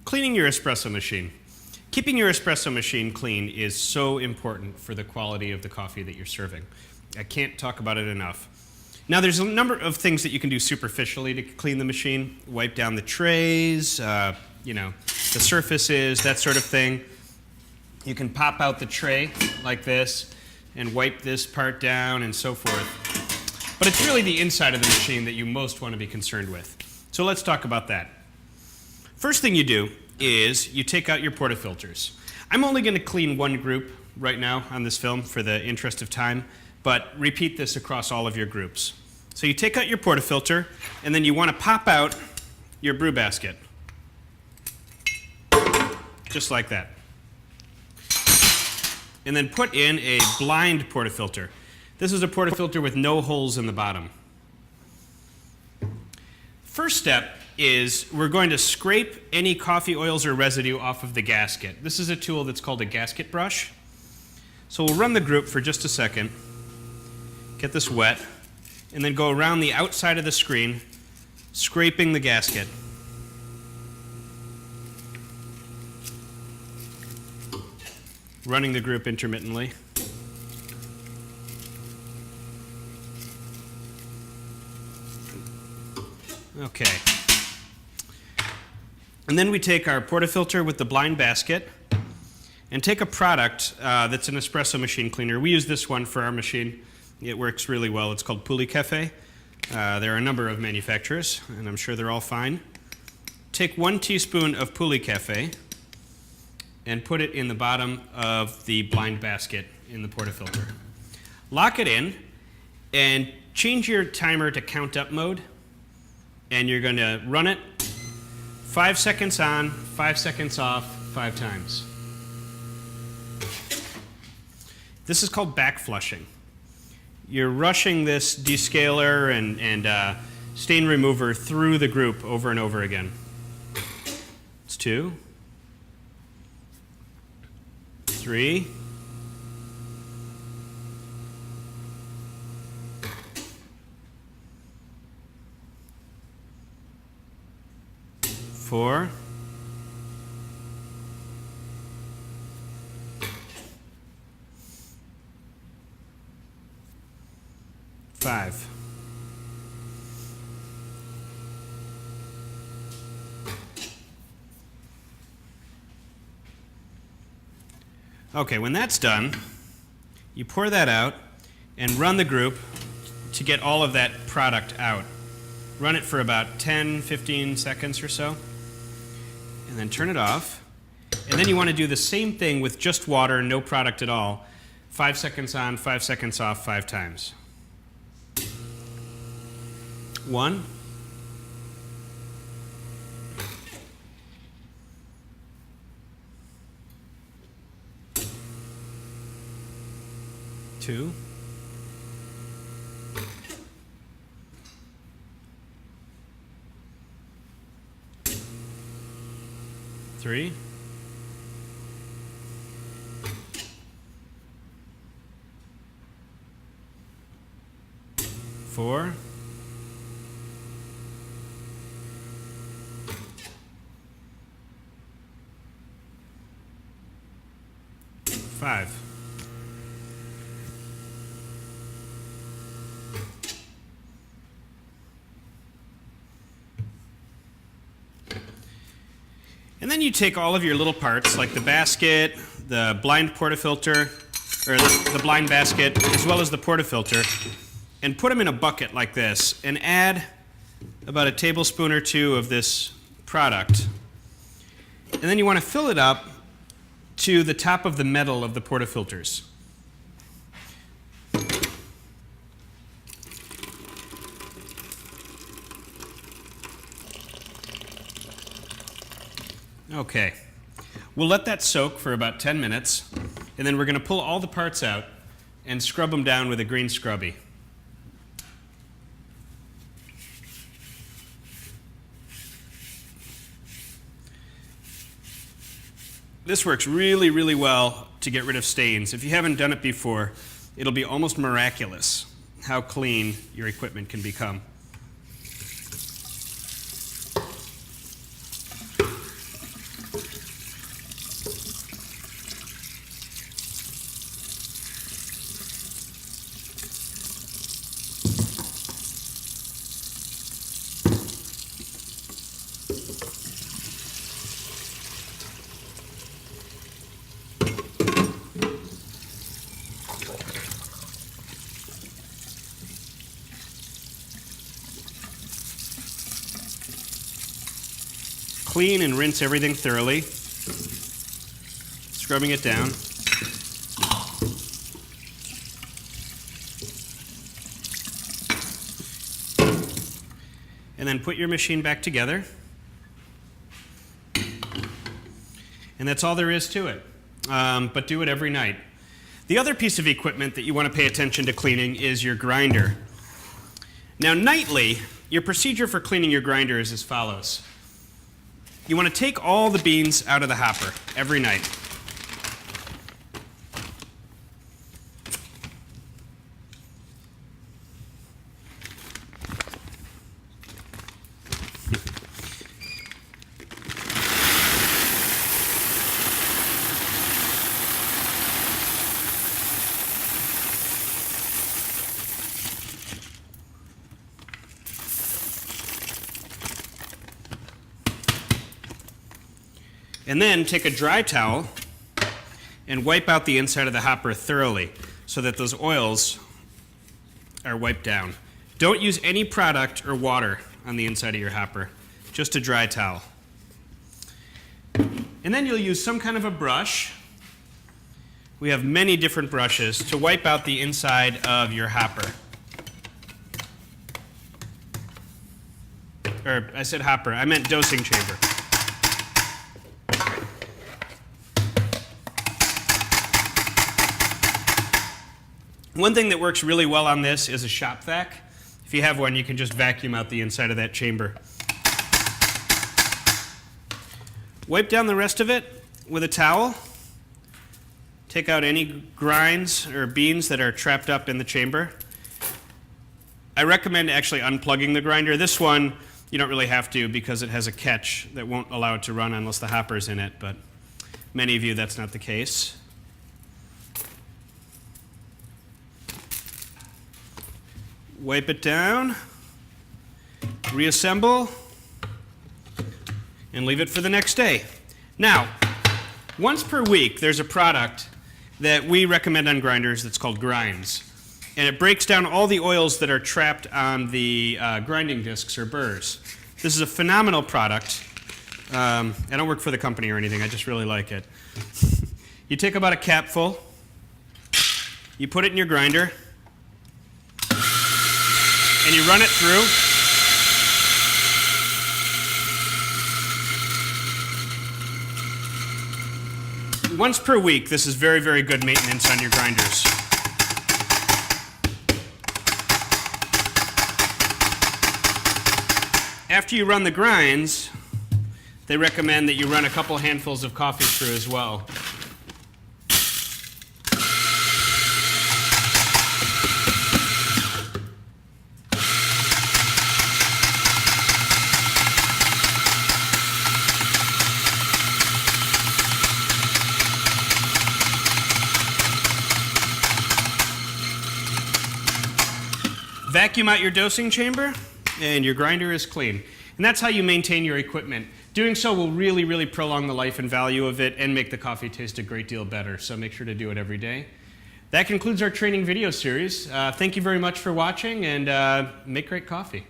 Cleaning your espresso machine. Keeping your espresso machine clean is so important for the quality of the coffee that you're serving. I can't talk about it enough. Now, there's a number of things that you can do superficially to clean the machine. Wipe down the trays, the surfaces, that sort of thing. You can pop out the tray like this and wipe this part down and so forth. But it's really the inside of the machine that you most want to be concerned with. So let's talk about that. First thing you do is you take out your portafilters. I'm only going to clean one group right now on this film for the interest of time, but repeat this across all of your groups. So you take out your portafilter, and then you want to pop out your brew basket. Just like that. And then put in a blind portafilter. This is a portafilter with no holes in the bottom. First step is we're going to scrape any coffee oils or residue off of the gasket. This is a tool that's called a gasket brush. So we'll run the group for just a second, get this wet, and then go around the outside of the screen, scraping the gasket. Running the group intermittently. Okay. And then we take our portafilter with the blind basket and take a product that's an espresso machine cleaner. We use this one for our machine. It works really well. It's called Poulet Cafe. There are a number of manufacturers, and I'm sure they're all fine. Take 1 teaspoon of Poulet Cafe and put it in the bottom of the blind basket in the portafilter. Lock it in and change your timer to count up mode, and you're going to run it 5 seconds on, 5 seconds off, 5 times. This is called back flushing. You're rushing this descaler and stain remover through the group over and over again. It's 2, 3, 4, 5. Okay, when that's done, you pour that out and run the group to get all of that product out. Run it for about 10, 15 seconds or so, and then turn it off. And then you want to do the same thing with just water, no product at all. 5 seconds on, 5 seconds off, 5 times. 1, 2, 3, 4, 5. And then you take all of your little parts, like the basket, the blind portafilter, or the blind basket, as well as the portafilter, and put them in a bucket like this, and add about a tablespoon or 2 of this product. And then you want to fill it up to the top of the metal of the portafilters. Okay, we'll let that soak for about 10 minutes, and then we're going to pull all the parts out and scrub them down with a green scrubby. This works really, really well to get rid of stains. If you haven't done it before, it'll be almost miraculous how clean your equipment can become. clean and rinse everything thoroughly, scrubbing it down. And then put your machine back together. And that's all there is to it. But do it every night. The other piece of equipment that you want to pay attention to cleaning is your grinder. Now, nightly, your procedure for cleaning your grinder is as follows. You want to take all the beans out of the hopper every night. And then take a dry towel and wipe out the inside of the hopper thoroughly so that those oils are wiped down. Don't use any product or water on the inside of your hopper, just a dry towel. And then you'll use some kind of a brush. We have many different brushes to wipe out the inside of your hopper. Or I said hopper, I meant dosing chamber. One thing that works really well on this is a shop vac. If you have one, you can just vacuum out the inside of that chamber. Wipe down the rest of it with a towel. Take out any grinds or beans that are trapped up in the chamber. I recommend actually unplugging the grinder. This one, you don't really have to because it has a catch that won't allow it to run unless the hopper's in it, but many of you, that's not the case. Wipe it down, reassemble, and leave it for the next day. Now, once per week, there's a product that we recommend on grinders that's called Grinds. And it breaks down all the oils that are trapped on the grinding discs or burrs. This is a phenomenal product. I don't work for the company or anything, I just really like it. You take about a capful, you put it in your grinder, and you run it through. Once per week, this is very, very good maintenance on your grinders. After you run the grinds, they recommend that you run a couple handfuls of coffee through as well. Vacuum out your dosing chamber, and your grinder is clean. And that's how you maintain your equipment. Doing so will really, really prolong the life and value of it and make the coffee taste a great deal better, so make sure to do it every day. That concludes our training video series. Thank you very much for watching, and make great coffee.